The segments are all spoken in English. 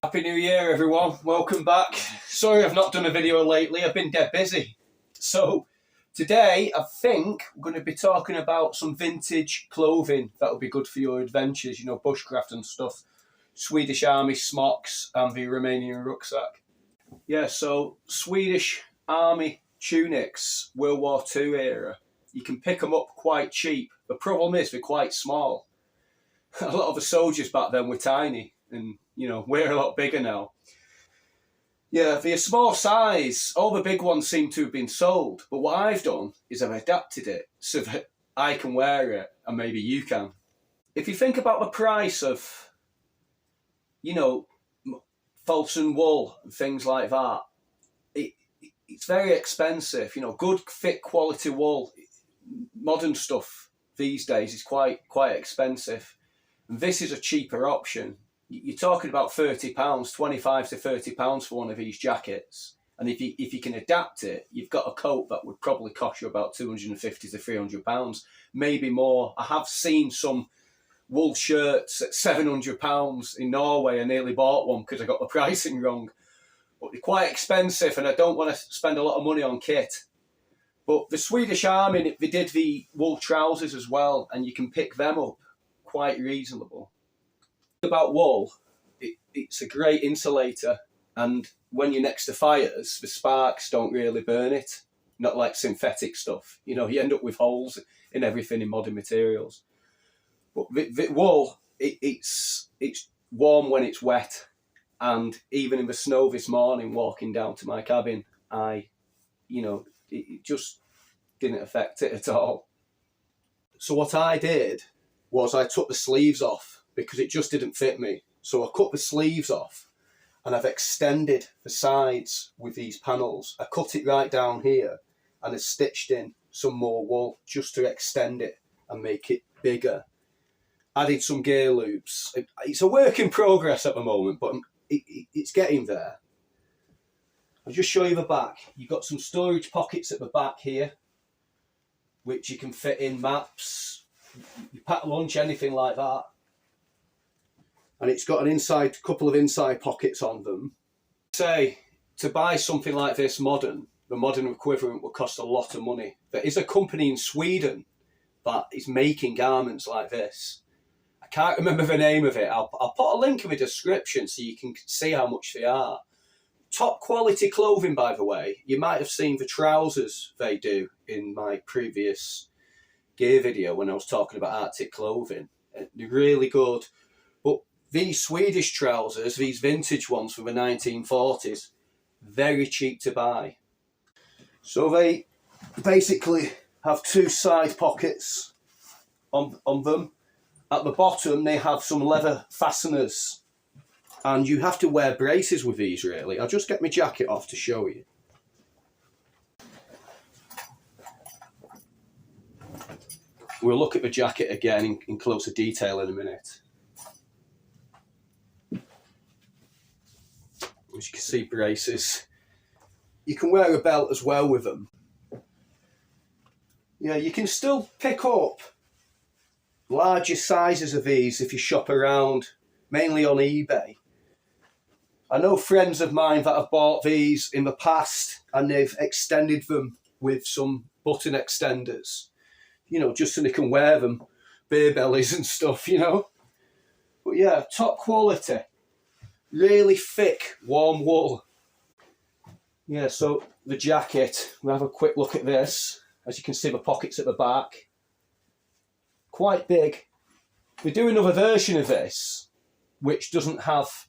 Happy New Year everyone, welcome back. Sorry I've not done a video lately, I've been dead busy. So today I think we're going to be talking about some vintage clothing that will be good for your adventures, you know, bushcraft and stuff. Swedish Army smocks and the Romanian rucksack. Yeah, so Swedish Army tunics, World War II era. You can pick them up quite cheap. The problem is they're quite small. A lot of the soldiers back then were tiny and, you know, we're a lot bigger now. Yeah, they're a small size. All the big ones seem to have been sold. But what I've done is I've adapted it so that I can wear it and maybe you can. If you think about the price of, you know, Fulton wool and things like that, it's very expensive. You know, good, thick quality wool, modern stuff these days is quite expensive. And this is a cheaper option. You're talking about £30, £25 to £30 for one of these jackets. And if you can adapt it, you've got a coat that would probably cost you about £250 to £300, maybe more. I have seen some wool shirts at £700 in Norway. I nearly bought one because I got the pricing wrong. But they're quite expensive and I don't want to spend a lot of money on kit. But the Swedish Army, they did the wool trousers as well, and you can pick them up quite reasonable. About wool, it's a great insulator, and when you're next to fires, the sparks don't really burn it. Not like synthetic stuff. You know, you end up with holes in everything in modern materials. But the wool, it's warm when it's wet, and even in the snow this morning, walking down to my cabin, it just didn't affect it at all. So what I did was I took the sleeves off because it just didn't fit me. So I cut the sleeves off and I've extended the sides with these panels. I cut it right down here and I stitched in some more wool just to extend it and make it bigger. Added some gear loops. It's a work in progress at the moment, but it's getting there. I'll just show you the back. You've got some storage pockets at the back here, which you can fit in maps, you pack lunch, anything like that. And it's got an couple of inside pockets on them. Say, to buy something like this the modern equivalent will cost a lot of money. There is a company in Sweden that is making garments like this. I can't remember the name of it. I'll put a link in the description so you can see how much they are. Top quality clothing, by the way. You might have seen the trousers they do in my previous gear video when I was talking about Arctic clothing. They're really good. But these Swedish trousers, these vintage ones from the 1940s, very cheap to buy. So they basically have two side pockets on them. At the bottom they have some leather fasteners. And you have to wear braces with these, really. I'll just get my jacket off to show you. We'll look at the jacket again in closer detail in a minute. As you can see, braces. You can wear a belt as well with them. Yeah, you can still pick up larger sizes of these if you shop around, mainly on eBay. I know friends of mine that have bought these in the past and they've extended them with some button extenders, you know, just so they can wear them, beer bellies and stuff, you know. But yeah, top quality, really thick, warm wool. Yeah, so the jacket, we'll have a quick look at this. As you can see, the pockets at the back, quite big. We do another version of this, which doesn't have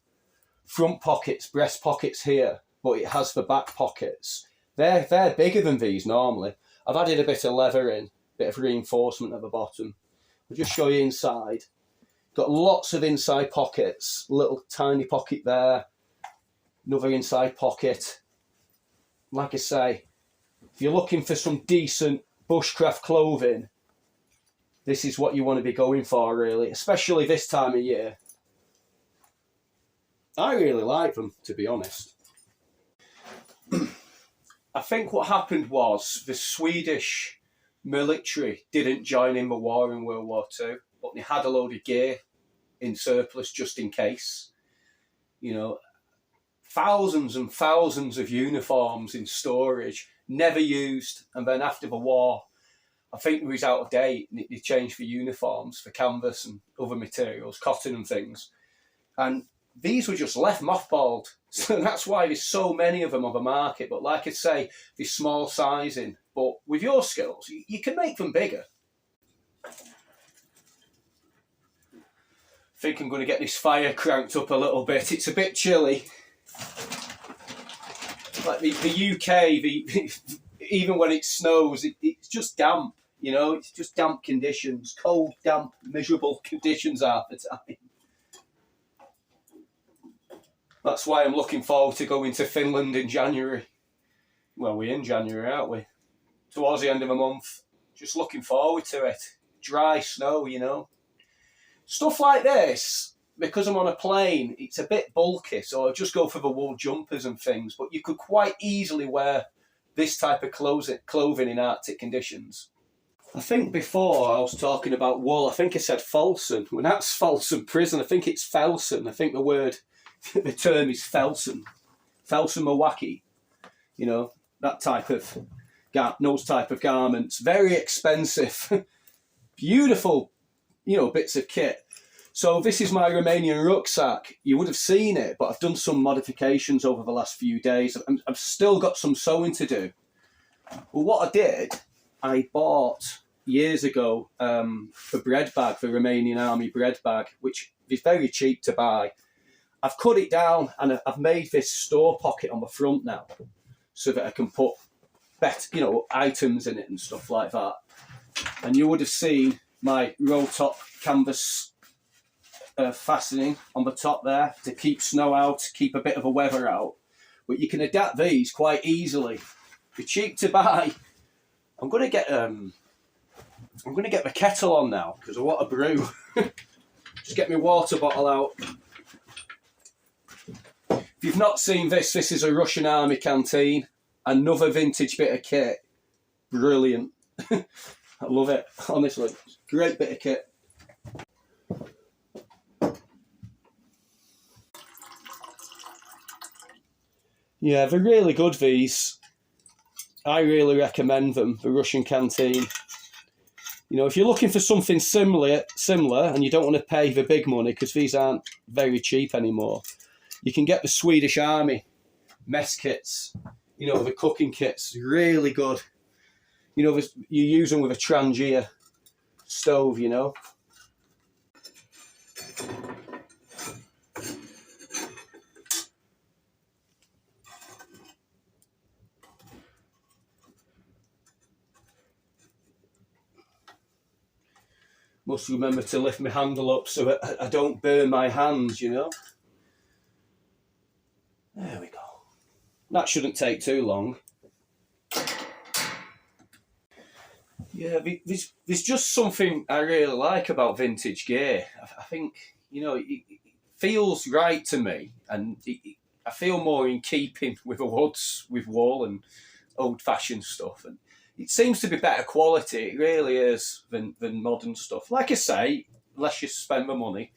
front pockets, breast pockets here, but it has the back pockets. They're bigger than these normally. I've added a bit of leather in, bit of reinforcement at the bottom. I'll just show you inside. Got lots of inside pockets, little tiny pocket there, another inside pocket. Like I say, if you're looking for some decent bushcraft clothing, this is what you want to be going for, really, especially this time of year. I really like them, to be honest. I think what happened was the Swedish military didn't join in the war in World War II, but they had a load of gear in surplus just in case. You know, thousands and thousands of uniforms in storage, never used. And then after the war, I think it was out of date and they changed for uniforms, for canvas and other materials, cotton and things. And these were just left mothballed. So that's why there's so many of them on the market. But like I say, they're small sizing. But with your skills, you can make them bigger. I think I'm going to get this fire cranked up a little bit. It's a bit chilly. Like the UK, even when it snows, it's just damp. You know, it's just damp conditions, cold, damp, miserable conditions half the time. That's why I'm looking forward to going to Finland in January. Well, we're in January, aren't we? Towards the end of the month. Just looking forward to it. Dry snow, you know. Stuff like this, because I'm on a plane, it's a bit bulky, so I just go for the wool jumpers and things. But you could quite easily wear this type of clothing in Arctic conditions. I think before I was talking about wool, I think I said Folsom. When that's Folsom prison, I think it's Felsen. I think the term is Felsen. Felsen Milwaukee. You know, that type of, those type of garments. Very expensive. Beautiful, you know, bits of kit. So this is my Romanian rucksack. You would have seen it, but I've done some modifications over the last few days. I've still got some sewing to do. Well, what I did, I bought years ago the bread bag, the Romanian Army bread bag, which is very cheap to buy. I've cut it down and I've made this store pocket on the front now so that I can put better, you know, items in it and stuff like that. And you would have seen my roll top canvas fastening on the top there to keep snow out, keep a bit of a weather out. But you can adapt these quite easily. They're cheap to buy. I'm gonna get the kettle on now because I want a brew. Just get my water bottle out. If you've not seen this, this is a Russian army canteen. Another vintage bit of kit. Brilliant. I love it, honestly. Great bit of kit. Yeah, they're really good, these. I really recommend them, the Russian canteen. You know, if you're looking for something similar and you don't want to pay the big money, because these aren't very cheap anymore, you can get the Swedish Army mess kits. You know, the cooking kits, really good. You know, you use them with a Trangia stove, you know. Must remember to lift my handle up so that I don't burn my hands, you know. There we go. That shouldn't take too long. Yeah, there's just something I really like about vintage gear. I think, you know, it feels right to me, and I feel more in keeping with the woods, with wool and old-fashioned stuff. And it seems to be better quality, it really is, than modern stuff. Like I say, unless you spend the money.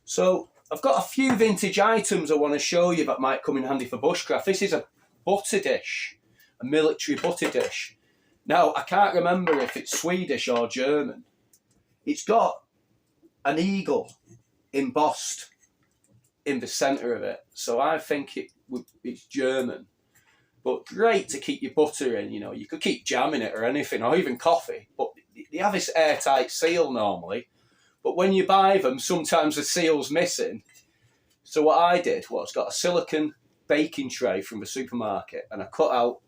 So I've got a few vintage items I want to show you that might come in handy for bushcraft. This is a butter dish, a military butter dish. Now, I can't remember if it's Swedish or German. It's got an eagle embossed in the centre of it. So I think it's German. But great to keep your butter in, you know. You could keep jam in it or anything, or even coffee. But they have this airtight seal normally. But when you buy them, sometimes the seal's missing. So what I did was got a silicone baking tray from the supermarket, and I cut out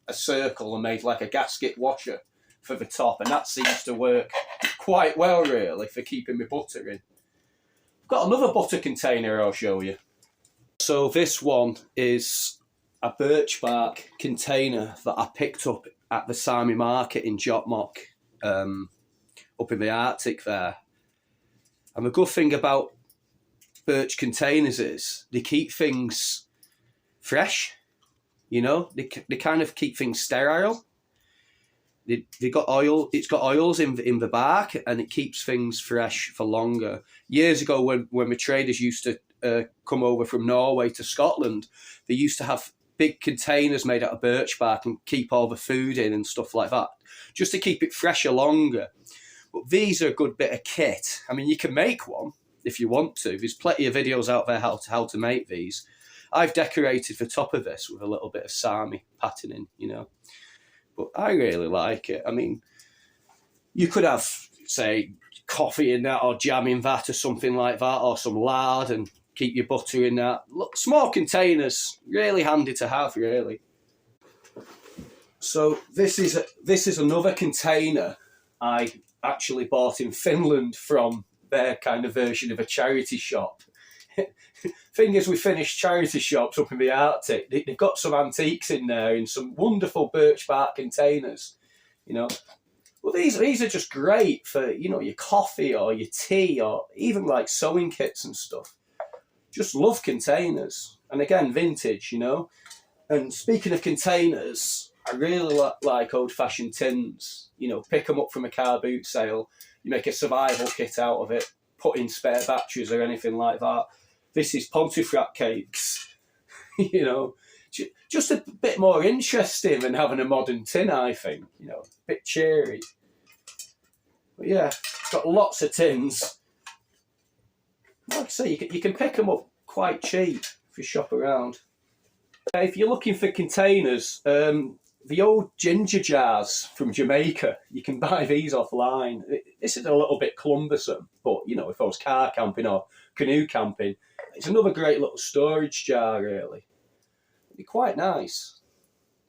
a circle and made like a gasket washer for the top, and that seems to work quite well, really, for keeping my butter in. I've got another butter container I'll show you. So this one is a birch bark container that I picked up at the Sami market in Jokkmokk, up in the Arctic there. And the good thing about birch containers is they keep things fresh, you know, they kind of keep things sterile. They got oil, it's got oils in the bark, and it keeps things fresh for longer. Years ago when my traders used to come over from Norway to Scotland, they used to have big containers made out of birch bark and keep all the food in and stuff like that, just to keep it fresher longer. But these are a good bit of kit. I mean, you can make one if you want to. There's plenty of videos out there how to make these. I've decorated the top of this with a little bit of Sami patterning, you know. But I really like it. I mean, you could have, say, coffee in that or jam in that or something like that, or some lard and keep your butter in that. Look, small containers, really handy to have, really. So this is another container I actually bought in Finland from their kind of version of a charity shop. Thing is, with Finnish charity shops up in the Arctic, they've got some antiques in there in some wonderful birch bark containers, you know. Well, these are just great for, you know, your coffee or your tea or even like sewing kits and stuff. Just love containers. And again, vintage, you know. And speaking of containers, I really like old-fashioned tins. You know, pick them up from a car boot sale. You make a survival kit out of it, put in spare batteries or anything like that. This is Pontefract cakes, you know. Just a bit more interesting than having a modern tin, I think. You know, a bit cheery. But yeah, it's got lots of tins. Like I say, you can pick them up quite cheap if you shop around. If you're looking for containers, the old ginger jars from Jamaica, you can buy these offline. This is a little bit cumbersome, but you know, if I was car camping or canoe camping, it's another great little storage jar, really. It'd be quite nice.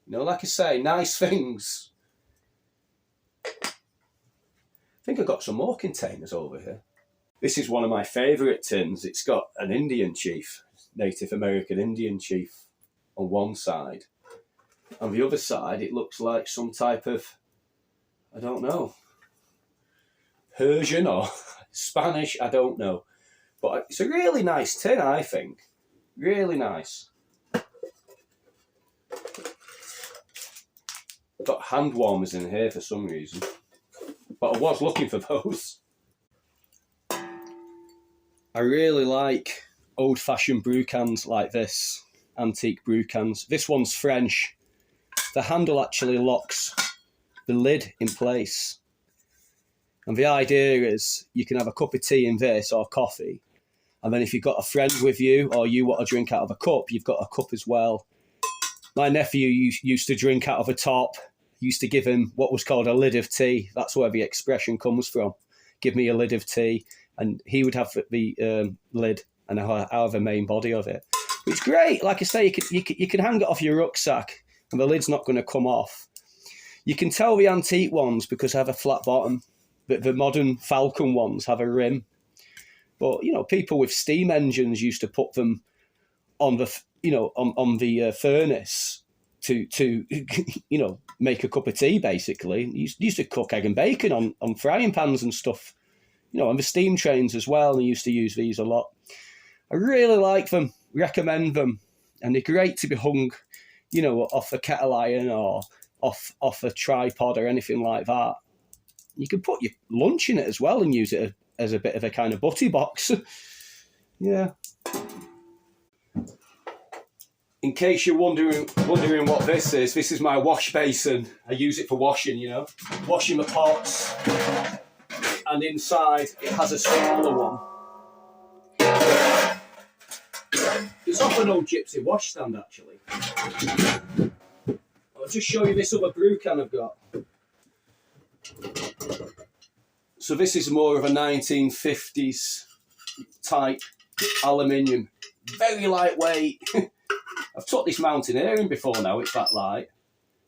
You know, like I say, nice things. I think I've got some more containers over here. This is one of my favourite tins. It's got an Indian chief, Native American Indian chief on one side. On the other side, it looks like some type of, I don't know, Persian or Spanish, I don't know. But it's a really nice tin, I think. Really nice. I've got hand warmers in here for some reason. But I was looking for those. I really like old-fashioned brew cans like this. Antique brew cans. This one's French. The handle actually locks the lid in place. And the idea is you can have a cup of tea in this or coffee. And then if you've got a friend with you or you want to drink out of a cup, you've got a cup as well. My nephew used to drink out of a top. Used to give him what was called a lid of tea. That's where the expression comes from. Give me a lid of tea. And he would have the lid and I have the main body of it. It's great. Like I say, you can hang it off your rucksack and the lid's not going to come off. You can tell the antique ones because they have a flat bottom, but the modern Falcon ones have a rim. But, you know, people with steam engines used to put them on the, you know, on the furnace to you know, make a cup of tea, basically. Used to cook egg and bacon on frying pans and stuff, you know, on the steam trains as well. And used to use these a lot. I really like them, recommend them. And they're great to be hung, you know, off a kettle iron or off a tripod or anything like that. You can put your lunch in it as well and use it as a bit of a kind of butty box. Yeah. In case you're wondering what this is my wash basin. I use it for washing, you know, washing the pots. And inside it has a smaller one. It's off an old gypsy washstand, actually. I'll just show you this other brew can I've got. So this is more of a 1950s type aluminium. Very lightweight. I've took this mountaineering before now, it's that light.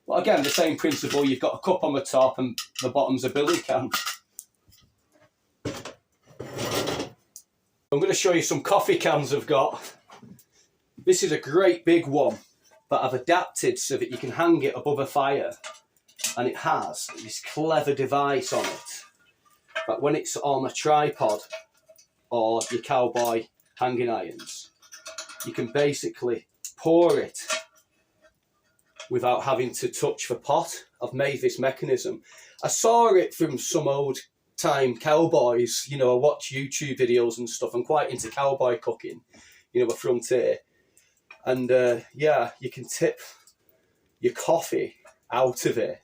But again, the same principle, you've got a cup on the top and the bottom's a billy can. I'm going to show you some coffee cans I've got. This is a great big one that I've adapted so that you can hang it above a fire. And it has this clever device on it. But when it's on a tripod or your cowboy hanging irons, you can basically pour it without having to touch the pot. I've made this mechanism. I saw it from some old time cowboys, you know, I watch YouTube videos and stuff. I'm quite into cowboy cooking. you know, a frontier. And yeah, you can tip your coffee out of it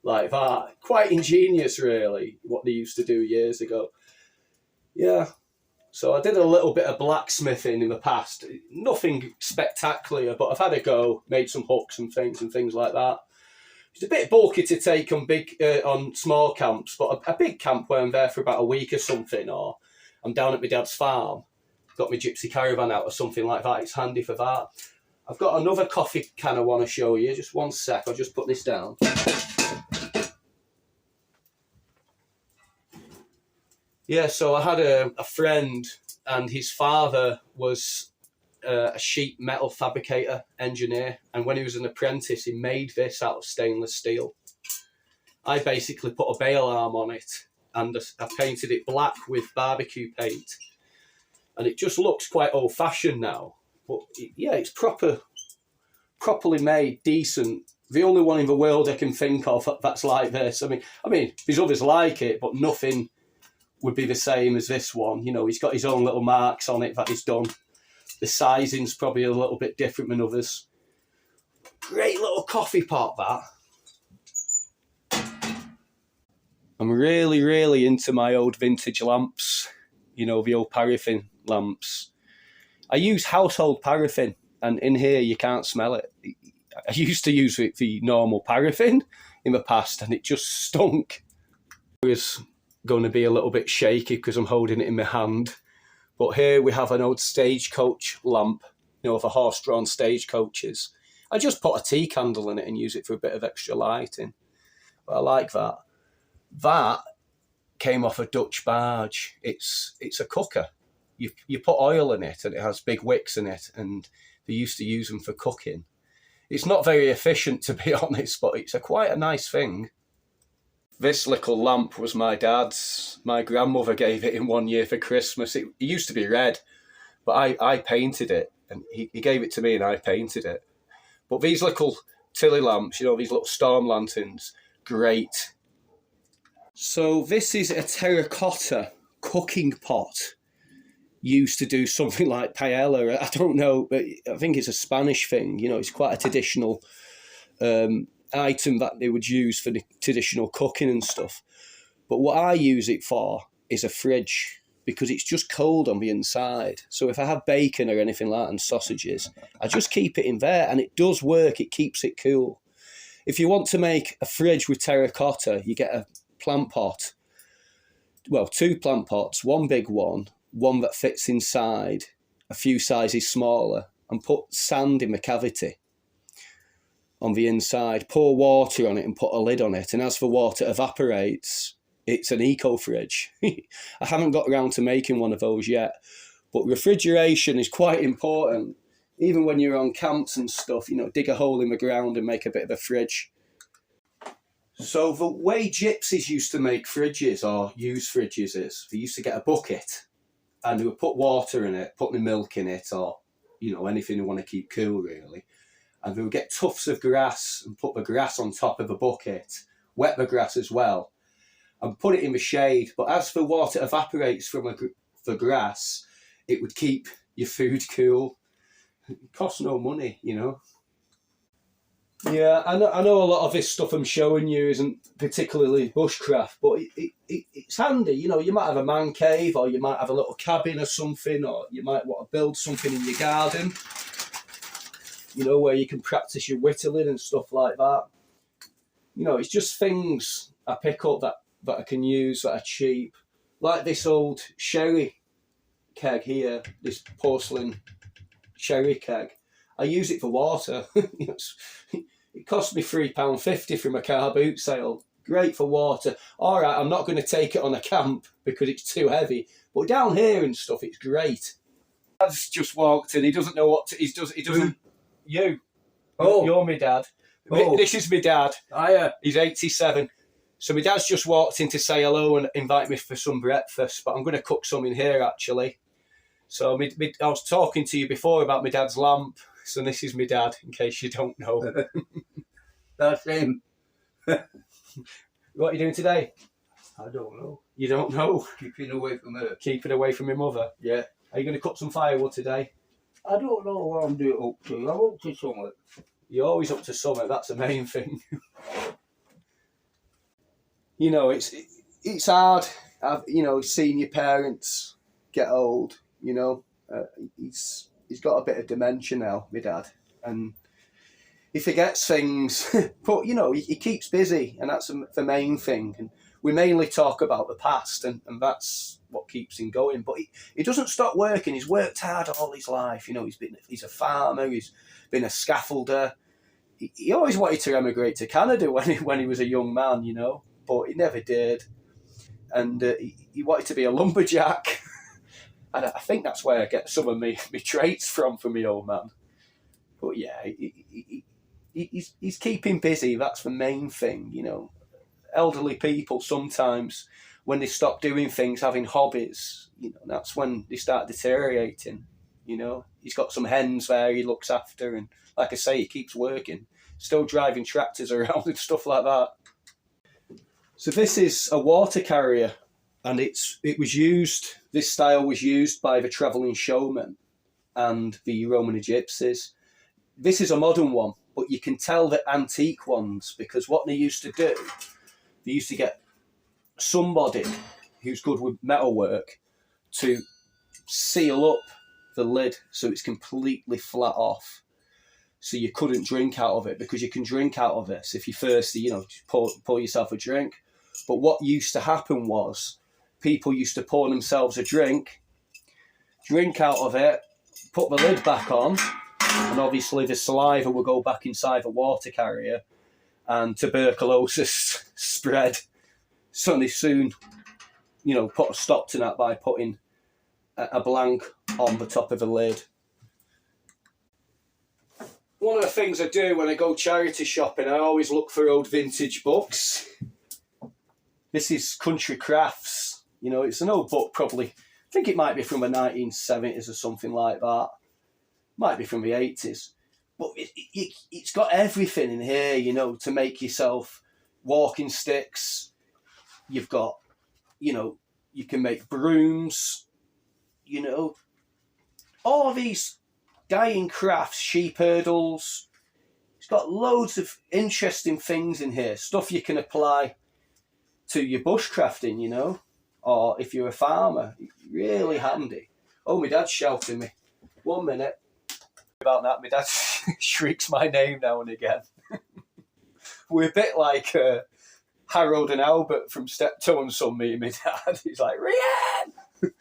like that. Quite ingenious, really, what they used to do years ago. Yeah. So I did a little bit of blacksmithing in the past. Nothing spectacular, but I've had a go, made some hooks and things like that. It's a bit bulky to take on on small camps, but a big camp where I'm there for about a week or something, or I'm down at my dad's farm, got my gypsy caravan out or something like that. It's handy for that. I've got another coffee can I want to show you. Just one sec, I'll just put this down. Yeah, so I had a friend, and his father was a sheet metal fabricator engineer, and when he was an apprentice, he made this out of stainless steel. I basically put a bale arm on it, and I painted it black with barbecue paint, and it just looks quite old-fashioned now. But yeah, it's properly made, decent. The only one in the world I can think of that's like this. I mean, there's others like it, but nothing would be the same as this one. You know, he's got his own little marks on it that he's done. The sizing's probably a little bit different than others. Great little coffee pot, that. I'm really into my old vintage lamps. You know, the old paraffin lamps. I use household paraffin, and in here you can't smell it. I used to use the normal paraffin in the past, and it just stunk. It was going to be a little bit shaky because I'm holding it in my hand. But here we have an old stagecoach lamp, you know, for horse-drawn stagecoaches. I just put a tea candle in it and use it for a bit of extra lighting. But I like that. That came off a Dutch barge. It's a cooker. You put oil in it, and it has big wicks in it, and they used to use them for cooking. It's not very efficient, to be honest, but it's quite a nice thing. This little lamp was my dad's. My grandmother gave it him one year for Christmas. It used to be red, but I painted it, and he gave it to me and I painted it. But these little tilly lamps, you know, these little storm lanterns, great. So this is a Terra Cotta cooking pot. Used to do something like paella. I don't know, but I think it's a Spanish thing. You know, it's quite a traditional item that they would use for the traditional cooking and stuff. But what I use it for is a fridge, because it's just cold on the inside. So if I have bacon or anything like that and sausages, I just keep it in there, and it does work. It keeps it cool. If you want to make a fridge with terra cotta, you get a plant pot. Well, 2 plant pots, one big one that fits inside, a few sizes smaller, and put sand in the cavity on the inside, pour water on it and put a lid on it. And as the water evaporates, it's an eco fridge. I haven't got around to making one of those yet, but refrigeration is quite important. Even when you're on camps and stuff, you know, dig a hole in the ground and make a bit of a fridge. So the way gypsies used to make fridges or use fridges is they used to get a bucket and they would put water in it, put the milk in it, or, you know, anything they want to keep cool, really. And they would get tufts of grass and put the grass on top of the bucket, wet the grass as well, and put it in the shade. But as the water evaporates from the grass, it would keep your food cool. It costs no money, you know. Yeah, I know a lot of this stuff I'm showing you isn't particularly bushcraft, but it's handy. You know, you might have a man cave, or you might have a little cabin or something, or you might want to build something in your garden, you know, where you can practice your whittling and stuff like that. You know, it's just things I pick up that I can use that are cheap. Like this old sherry keg here, this porcelain sherry keg. I use it for water. It cost me £3.50 from a car boot sale. Great for water. All right, I'm not going to take it on a camp because it's too heavy. But down here and stuff, it's great. Dad's just walked in. He doesn't know what he doesn't. You. Oh, you're my dad. Oh. This is my dad. Hiya. He's 87. So my dad's just walked in to say hello and invite me for some breakfast. But I'm going to cook some in here actually. So I was talking to you before about my dad's lamp. So this is my dad, in case you don't know. That's him. What are you doing today? I don't know. You don't know? Keeping away from her. Keeping away from your mother? Yeah. Are you going to cut some firewood today? I don't know what I'm doing up to. I'm up to something. You're always up to something, that's the main thing. You know, it's hard, you know, seeing your parents get old, you know. He's got a bit of dementia now, my dad, and he forgets things, but, you know, he keeps busy, and that's the main thing. And we mainly talk about the past, and that's what keeps him going. But he doesn't stop working. He's worked hard all his life. You know, he's a farmer. He's been a scaffolder. He always wanted to emigrate to Canada when he was a young man, you know, but he never did. And he wanted to be a lumberjack. And I think that's where I get some of my traits from my old man. But yeah, he's keeping busy. That's the main thing, you know. Elderly people sometimes, when they stop doing things, having hobbies, you know, that's when they start deteriorating. You know, he's got some hens there he looks after, and like I say, he keeps working, still driving tractors around and stuff like that. So this is a water carrier, and this style was used by the travelling showmen and the Roman gypsies. This is a modern one, but you can tell the antique ones, because what they used to do, they used to get somebody who's good with metalwork to seal up the lid so it's completely flat off, so you couldn't drink out of it, because you can drink out of this if you're thirsty, you know, pour yourself a drink. But what used to happen was people used to pour themselves a drink out of it, put the lid back on, and obviously the saliva will go back inside the water carrier, and tuberculosis spread. So they soon, you know, put a stop to that by putting a blank on the top of the lid. One of the things I do when I go charity shopping, I always look for old vintage books. This is Country Crafts. You know, it's an old book, probably. I think it might be from the 1970s or something like that. Might be from the 80s. But it's got everything in here, you know, to make yourself walking sticks. You've got, you know, you can make brooms, you know. All these dyeing crafts, sheep hurdles. It's got loads of interesting things in here. Stuff you can apply to your bushcrafting, you know. Or if you're a farmer, really handy. Oh, my dad's shouting me. 1 minute. About that, my dad shrieks my name now and again. We're a bit like Harold and Albert from Steptoe and Son, me and my dad. He's like, Rian!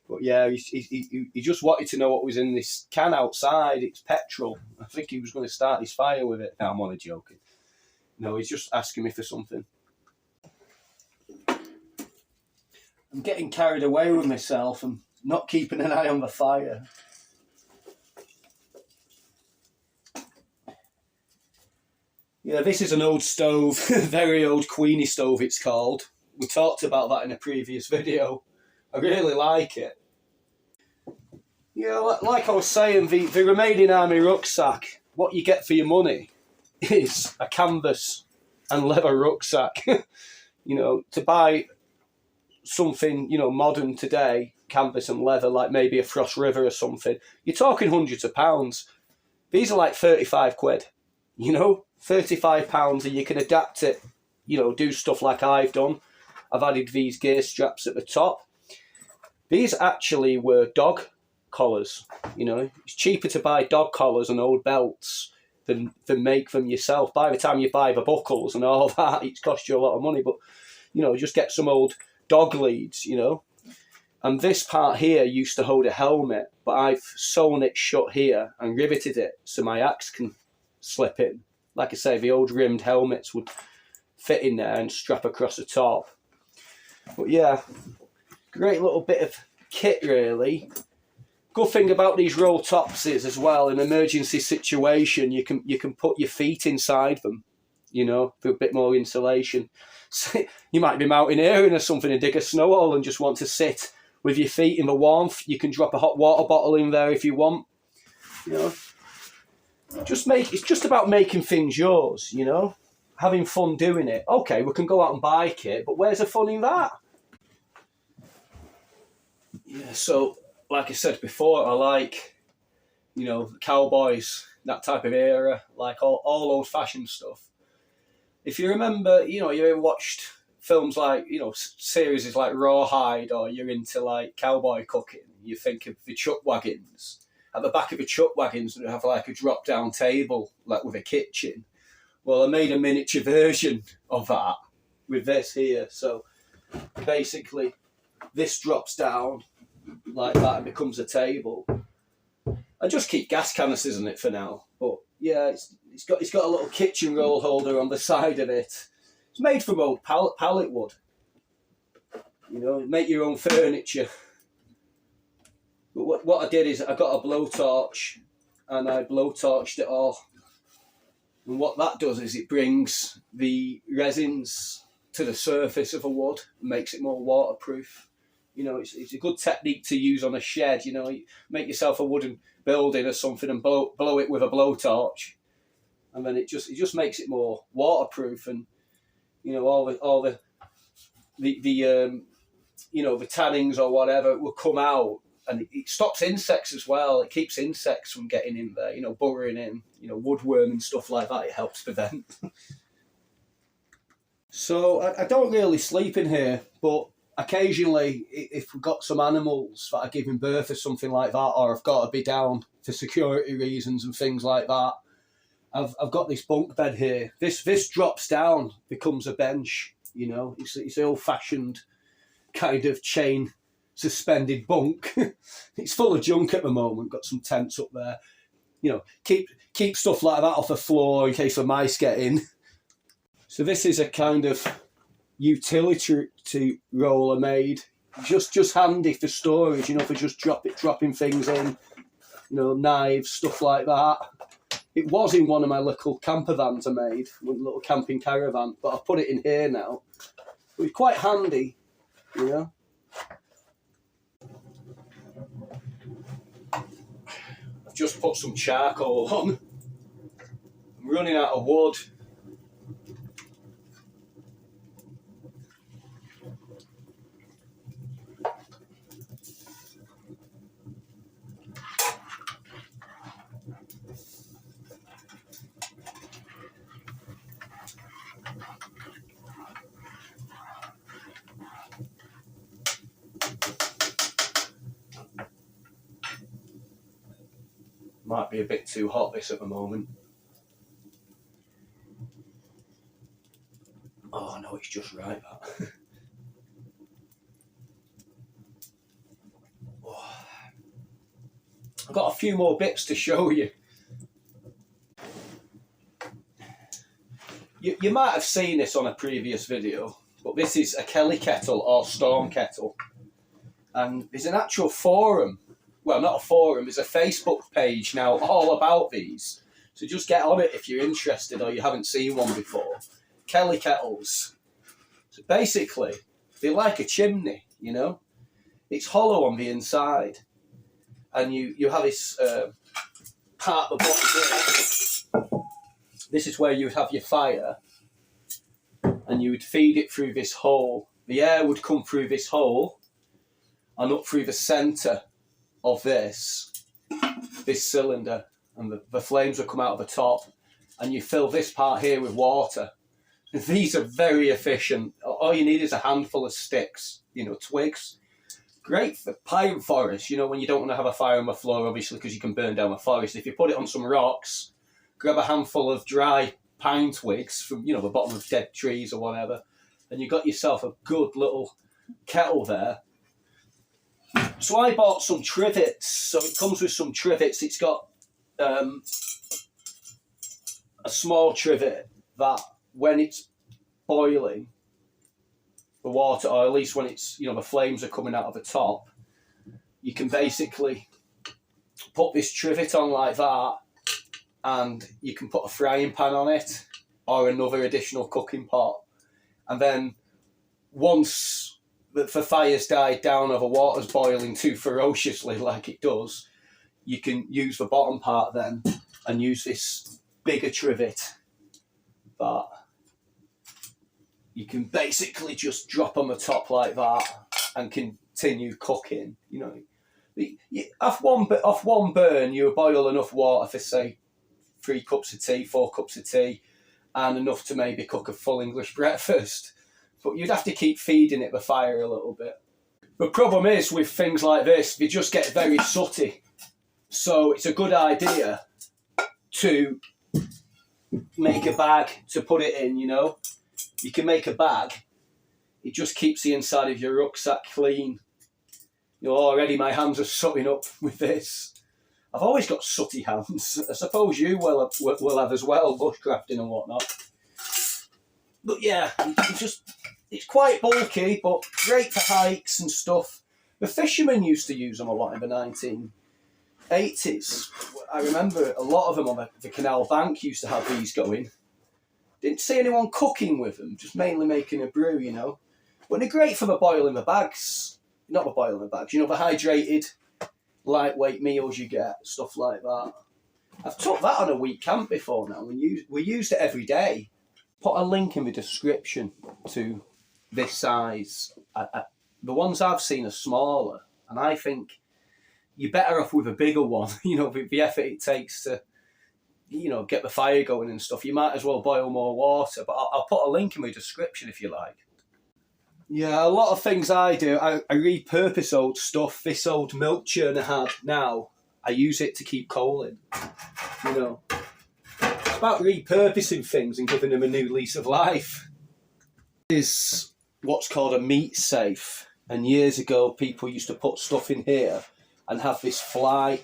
But yeah, he just wanted to know what was in this can outside. It's petrol. I think he was going to start his fire with it. No, I'm only joking. No, he's just asking me for something. I'm getting carried away with myself and not keeping an eye on the fire. Yeah, this is an old stove, very old Queeny stove it's called. We talked about that in a previous video. I really like it. Yeah, like I was saying, the Romanian army rucksack, what you get for your money is a canvas and leather rucksack. You know, to buy something, you know, modern today, canvas and leather, like maybe a Frost River or something, you're talking hundreds of pounds. These are like 35 quid, you know, £35, and you can adapt it, you know, do stuff like I've done. I've added these gear straps at the top. These actually were dog collars, you know. It's cheaper to buy dog collars and old belts than make them yourself. By the time you buy the buckles and all that, it's cost you a lot of money, but, you know, just get some old dog leads, you know. And this part here used to hold a helmet, but I've sewn it shut here and riveted it so my axe can slip in. Like I say, the old rimmed helmets would fit in there and strap across the top. But yeah, great little bit of kit, really. Good thing about these roll tops is, as well, in an emergency situation, you can put your feet inside them, you know, for a bit more insulation. So you might be mountaineering or something and dig a snow hole and just want to sit with your feet in the warmth. You can drop a hot water bottle in there if you want, you know. It's just about making things yours, you know, having fun doing it. Okay, we can go out and buy kit, but where's the fun in that? Yeah, so like I said before, I like you know, cowboys, that type of era, like all old-fashioned stuff. If you remember, you know, you ever watched films like, you know, series like Rawhide, or you're into like cowboy cooking, you think of the chuck wagons. At the back of the chuck wagons, they have like a drop-down table, like with a kitchen. Well, I made a miniature version of that with this here. So basically, this drops down like that and becomes a table. I just keep gas canisters in it for now. But yeah, it's got a little kitchen roll holder on the side of it. It's made from old pallet wood. You know, make your own furniture. But what I did is I got a blowtorch and I blowtorched it all. And what that does is it brings the resins to the surface of a wood and makes it more waterproof. You know, it's a good technique to use on a shed. You know, you make yourself a wooden building or something and blow it with a blowtorch, and then it just makes it more waterproof. And you know, all the you know, the tannings or whatever will come out, and it stops insects as well. It keeps insects from getting in there, you know, burrowing in, you know, woodworm and stuff like that. It helps prevent. So I don't really sleep in here, but occasionally, if we've got some animals that are giving birth or something like that, or I've got to be down for security reasons and things like that, I've got this bunk bed here. This drops down, becomes a bench. You know, it's the old-fashioned kind of chain suspended bunk. It's full of junk at the moment. Got some tents up there. You know, keep stuff like that off the floor in case the mice get in. So this is a kind of utility roller made, just handy for storage. You know, for just dropping things in. You know, knives, stuff like that. It was in one of my little camper vans I made, one little camping caravan, but I've put it in here now. It's quite handy, you know. I've just put some charcoal on. I'm running out of wood. Might be a bit too hot this at the moment. Oh no, it's just right that. Oh. I've got a few more bits to show you. You might have seen this on a previous video, but this is a Kelly kettle or storm kettle. And there's an actual forum. Well, not a forum, there's a Facebook page now all about these. So just get on it if you're interested or you haven't seen one before. Kelly kettles. So basically, they're like a chimney, you know. It's hollow on the inside. And you have this part at the bottom here. This is where you would have your fire. And you would feed it through this hole. The air would come through this hole and up through the centre of this cylinder, and the flames will come out of the top, and you fill this part here with water. These are very efficient. All you need is a handful of sticks, you know, twigs. Great for pine forest, you know, when you don't want to have a fire on the floor, obviously, because you can burn down the forest. If you put it on some rocks, grab a handful of dry pine twigs from, you know, the bottom of dead trees or whatever, and you got yourself a good little kettle there. So I bought some trivets. So it comes with some trivets. It's got a small trivet that when it's boiling, the water, or at least when it's, you know, the flames are coming out of the top, you can basically put this trivet on like that, and you can put a frying pan on it or another additional cooking pot. And then once the fire's died down or the water's boiling too ferociously like it does, you can use the bottom part then and use this bigger trivet that you can basically just drop on the top like that and continue cooking. You know, Off one burn, you boil enough water for say 3 cups of tea, 4 cups of tea, and enough to maybe cook a full English breakfast. But you'd have to keep feeding it the fire a little bit. The problem is with things like this, they just get very sooty. So it's a good idea to make a bag to put it in, you know. You can make a bag. It just keeps the inside of your rucksack clean. You know, already my hands are sooting up with this. I've always got sooty hands. I suppose you will have as well, bushcrafting and whatnot. But yeah, it's quite bulky, but great for hikes and stuff. The fishermen used to use them a lot in the 1980s. I remember a lot of them on the canal bank used to have these going. Didn't see anyone cooking with them, just mainly making a brew, you know. But they're great for the boiling the bags. Not the boiling the bags, you know, the hydrated, lightweight meals you get, stuff like that. I've took that on a week camp before now. We used it every day. Put a link in the description to this size. The ones I've seen are smaller, and I think you're better off with a bigger one. You know, the effort it takes to, you know, get the fire going and stuff. You might as well boil more water, but I'll put a link in the description if you like. Yeah, a lot of things I do, I repurpose old stuff. This old milk churn I had now, I use it to keep coal in. You know, it's about repurposing things and giving them a new lease of life. This is what's called a meat safe. And years ago, people used to put stuff in here and have this fly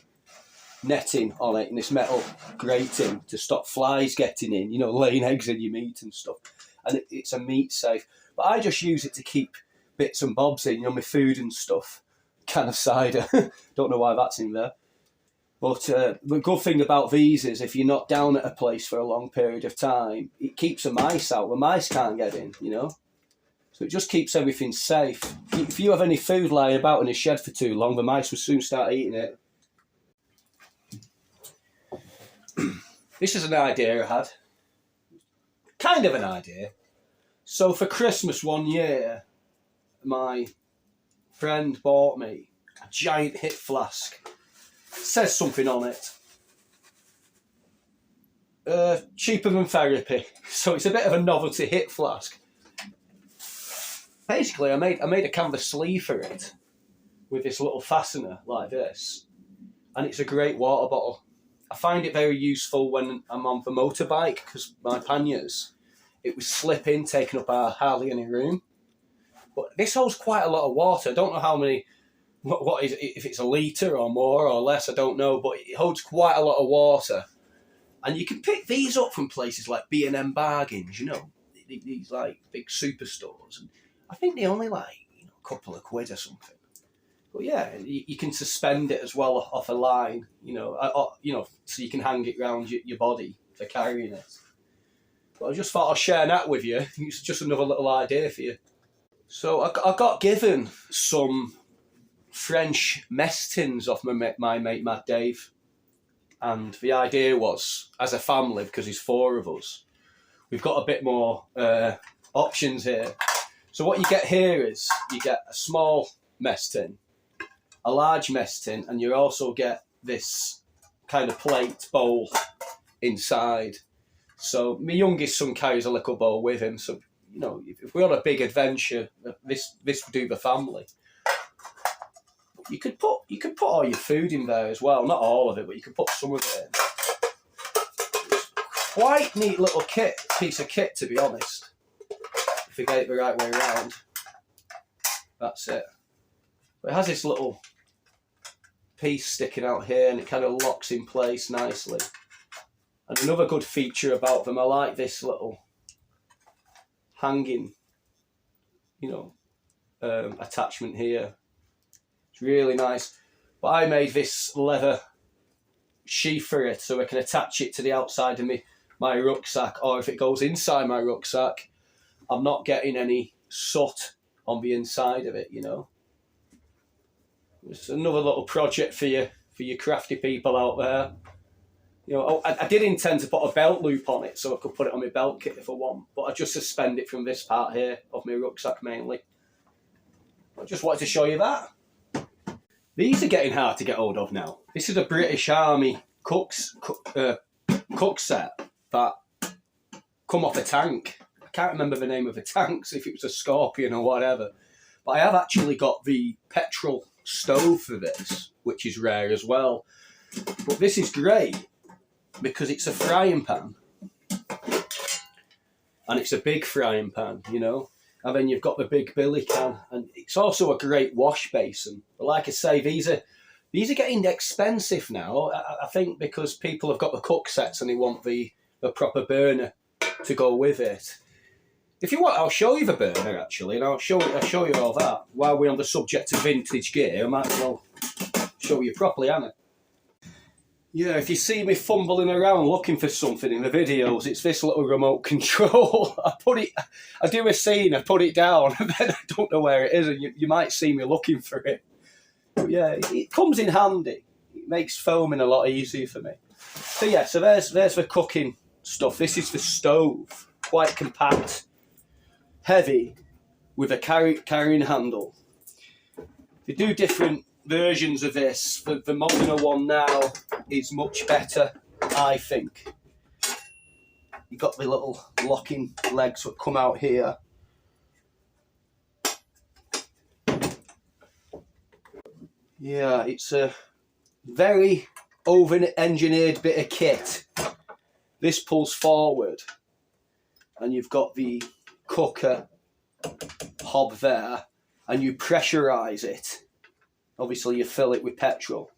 netting on it and this metal grating to stop flies getting in, you know, laying eggs in your meat and stuff. And it's a meat safe. But I just use it to keep bits and bobs in, you know, my food and stuff. Can of cider. Don't know why that's in there. But the good thing about these is if you're not down at a place for a long period of time, it keeps the mice out. The mice can't get in, you know. So it just keeps everything safe. If you have any food lying about in a shed for too long, the mice will soon start eating it. This is an idea I had. Kind of an idea. So for Christmas one year, my friend bought me a giant hip flask. It says something on it. Cheaper than therapy. So it's a bit of a novelty hip flask. Basically, I made a canvas sleeve for it with this little fastener like this. And it's a great water bottle. I find it very useful when I'm on the motorbike because my panniers, it would slip in, taking up hardly any room. But this holds quite a lot of water. I don't know how many, what is it, if it's a litre or more or less, I don't know, but it holds quite a lot of water. And you can pick these up from places like B&M Bargains, you know, these like big superstores. And I think they only like, you know, a couple of quid or something. But yeah, you can suspend it as well off a line, you know, so you can hang it around your body for carrying it. But I just thought I'd share that with you. It's just another little idea for you. So I got given some French mess tins off my mate Matt Dave. And the idea was, as a family, because there's 4 of us, we've got a bit more options here. So what you get here is, you get a small mess tin, a large mess tin, and you also get this kind of plate bowl inside. So my youngest son carries a little bowl with him. So, you know, if we're on a big adventure, this would do the family. You could put all your food in there as well. Not all of it, but you could put some of it in. It's quite neat little piece of kit, to be honest. If you get it the right way around. That's it. But it has this little piece sticking out here, and it kind of locks in place nicely. And another good feature about them, I like this little hanging, you know, attachment here. It's really nice. But I made this leather sheath for it so I can attach it to the outside of my rucksack, or if it goes inside my rucksack, I'm not getting any soot on the inside of it, you know. It's another little project for you crafty people out there. You know, I did intend to put a belt loop on it so I could put it on my belt kit if I want, but I just suspend it from this part here of my rucksack mainly. I just wanted to show you that. These are getting hard to get hold of now. This is a British Army cook set that come off a tank. I can't remember the name of the tanks, if it was a Scorpion or whatever. But I have actually got the petrol stove for this, which is rare as well. But this is great because it's a frying pan. And it's a big frying pan, you know. And then you've got the big billy can. And it's also a great wash basin. But like I say, these are getting expensive now. I think because people have got the cook sets and they want the proper burner to go with it. If you want, I'll show you the burner actually, and I'll show you all that. While we're on the subject of vintage gear, I might as well show you properly, Anna. Yeah, if you see me fumbling around looking for something in the videos, it's this little remote control. I do a scene, I put it down, and then I don't know where it is, and you might see me looking for it. But yeah, it comes in handy. It makes filming a lot easier for me. So yeah, so there's the cooking stuff. This is the stove, quite compact, heavy, with a carrying handle. They do different versions of this. The modern one now is much better, I think. You've got the little locking legs that come out here. Yeah, it's a very over-engineered bit of kit. This pulls forward, and you've got the cooker hob there, and you pressurise it. Obviously, you fill it with petrol.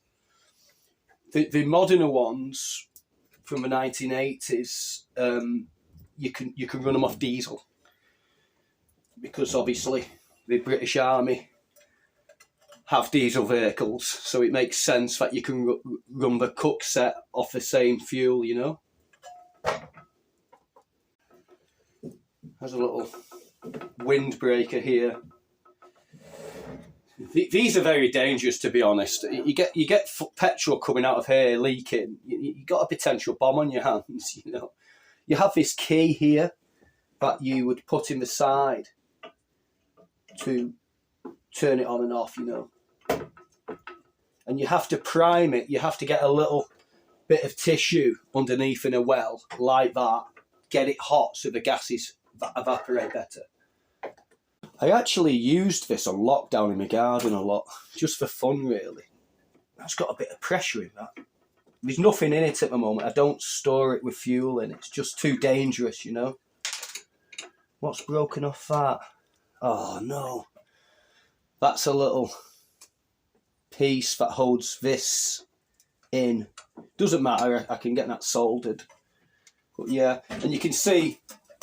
The moderner ones from the 1980s, you can run them off diesel, because obviously the British Army have diesel vehicles, so it makes sense that you can run the cook set off the same fuel, you know. There's a little windbreaker here. These are very dangerous, to be honest. You get petrol coming out of here leaking. You got a potential bomb on your hands, you know. You have this key here that you would put in the side to turn it on and off, you know. And you have to prime it. You have to get a little bit of tissue underneath in a well like that. Get it hot so the gases evaporate better. I actually used this on lockdown in my garden a lot, just for fun really. That's got a bit of pressure in that. There's nothing in it at the moment. I don't store it with fuel in. It's just too dangerous, you know. What's broken off that? Oh no. That's a little piece that holds this in. Doesn't matter, I can get that soldered. But yeah, and you can see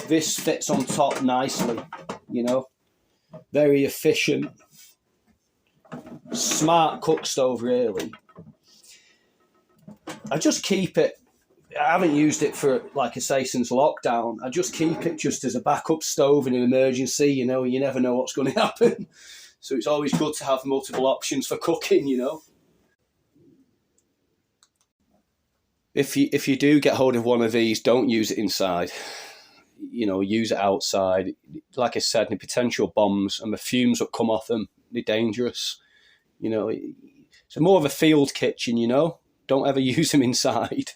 this fits on top nicely, you know. Very efficient, smart cook stove really. I just keep it, I haven't used it for, like I say, since lockdown. I just keep it just as a backup stove in an emergency, you know. You never know what's going to happen. So it's always good to have multiple options for cooking, you know. If you do get hold of one of these, don't use it inside. You know, use it outside. Like I said, the potential bombs and the fumes that come off them, they're dangerous. You know, it's more of a field kitchen, you know. Don't ever use them inside.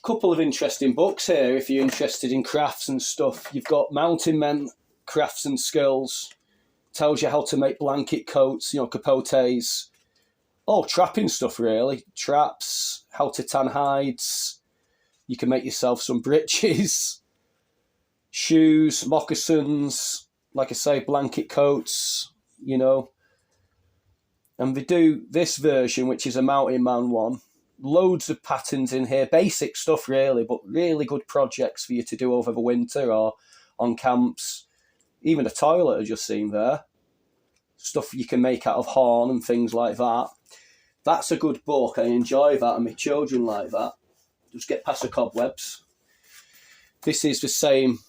Couple of interesting books here if you're interested in crafts and stuff. You've got Mountain Men Crafts and Skills. Tells you how to make blanket coats, you know, capotes. All trapping stuff really. Traps, how to tan hides. You can make yourself some breeches. Shoes, moccasins, like I say, blanket coats, you know. And they do this version, which is a Mountain Man one. Loads of patterns in here, basic stuff really, but really good projects for you to do over the winter or on camps. Even a toilet I've just seen there. Stuff you can make out of horn and things like that. That's a good book. I enjoy that, and my children like that. Just get past the cobwebs. This is the same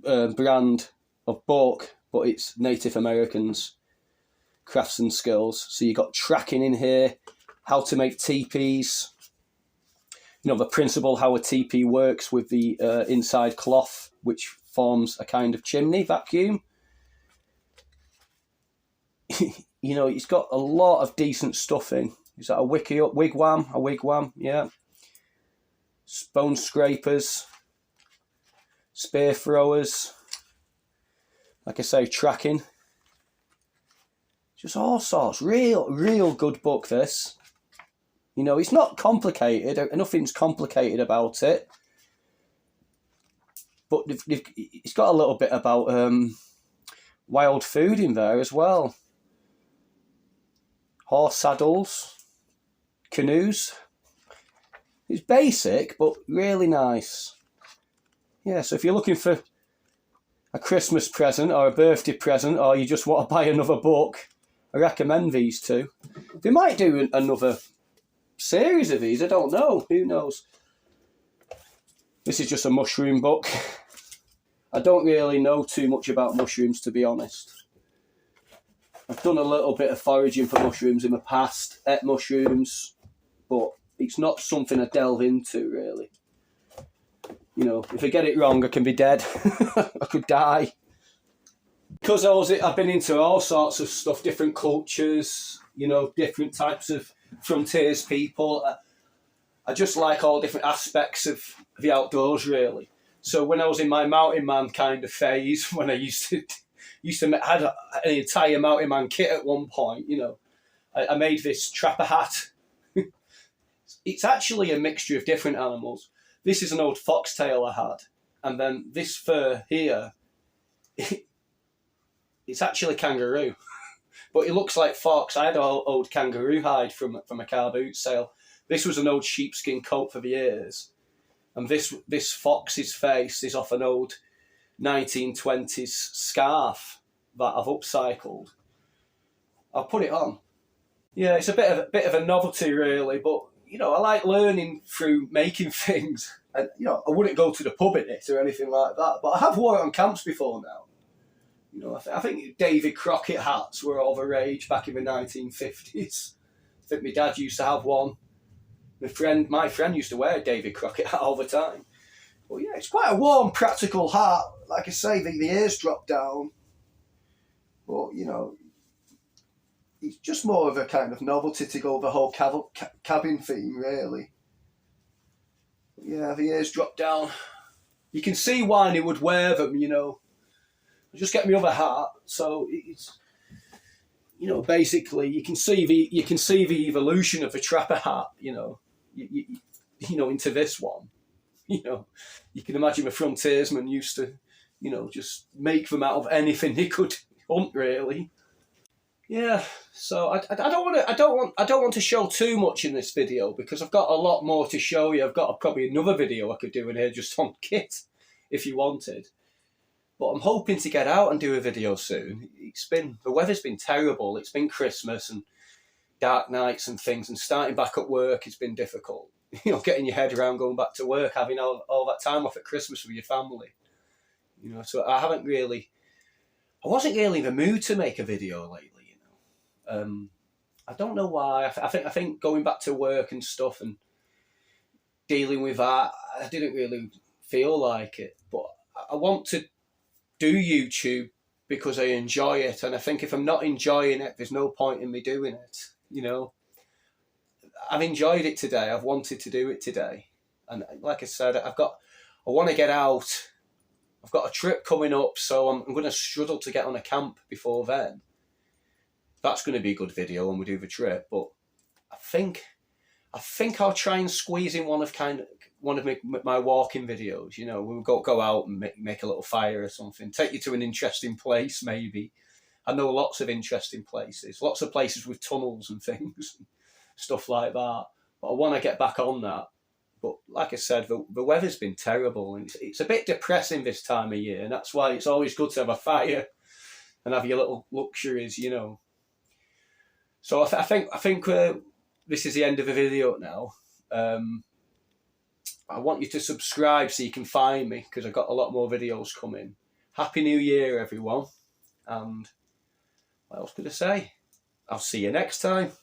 brand of book, but it's Native Americans crafts and skills. So you got tracking in here, how to make teepees, you know, the principle how a teepee works with the inside cloth, which forms a kind of chimney vacuum. you know, it's got a lot of decent stuff in. Is that a wigwam? A wigwam, yeah. Bone scrapers, spear throwers, like I say, tracking. Just all sorts. Real good book, this. You know, it's not complicated. Nothing's complicated about it. But it's got a little bit about wild food in there as well. Horse saddles, canoes. It's basic, but really nice. Yeah, so if you're looking for a Christmas present or a birthday present, or you just want to buy another book, I recommend these two. They might do another series of these, I don't know. Who knows? This is just a mushroom book. I don't really know too much about mushrooms, to be honest. I've done a little bit of foraging for mushrooms in the past, ate mushrooms, but it's not something I delve into, really. You know, if I get it wrong, I can be dead. I could die. Because I've been into all sorts of stuff, different cultures, you know, different types of frontiers people. I just like all different aspects of the outdoors, really. So when I was in my mountain man kind of phase, when I used to had an entire mountain man kit at one point, you know, I made this trapper hat. It's actually a mixture of different animals. This is an old foxtail I had, and then this fur here, it's actually kangaroo, but it looks like fox. I had an old kangaroo hide from a car boot sale. This was an old sheepskin coat for the ears, and this fox's face is off an old 1920s scarf that I've upcycled. I'll put it on. Yeah, it's a bit of a novelty, really, but you know, I like learning through making things. And you know, I wouldn't go to the pub in it or anything like that, but I have worn it on camps before now. You know, I think David Crockett hats were all the rage back in the 1950s. I think my dad used to have one. My friend used to wear a David Crockett hat all the time. Well, yeah, it's quite a warm, practical hat. Like I say, the ears drop down. But, you know, it's just more of a kind of novelty to go the whole cabin theme, really. But yeah, the ears drop down. You can see why he would wear them, you know. I just get my other hat, so it's, you know, basically you can see the evolution of the trapper hat, you know, you know, into this one. You know, you can imagine the frontiersmen used to, you know, just make them out of anything they could hunt, really. Yeah, so I don't want to show too much in this video because I've got a lot more to show you. I've got probably another video I could do in here just on kit, if you wanted. But I'm hoping to get out and do a video soon. The weather's been terrible. It's been Christmas and dark nights and things, and starting back at work, it's been difficult. You know, getting your head around going back to work, having all that time off at Christmas with your family. You know, so I wasn't really in the mood to make a video lately, you know. I don't know why. I think going back to work and stuff and dealing with that, I didn't really feel like it. But I want to do YouTube because I enjoy it, and I think if I'm not enjoying it, there's no point in me doing it, you know. I've enjoyed it today. I've wanted to do it today. And like I said, I want to get out. I've got a trip coming up, so I'm going to struggle to get on a camp before then. That's going to be a good video when we do the trip. But I think I'll try and squeeze in one of my walking videos. You know, we'll go out and make a little fire or something. Take you to an interesting place, maybe. I know lots of interesting places. Lots of places with tunnels and things. Stuff like that, but I want to get back on that. But like I said, the weather's been terrible, and it's a bit depressing this time of year, and that's why it's always good to have a fire and have your little luxuries, you know. So I think this is the end of the video now. I want you to subscribe so you can find me, because I've got a lot more videos coming. Happy New Year, everyone, and what else could I say? I'll see you next time.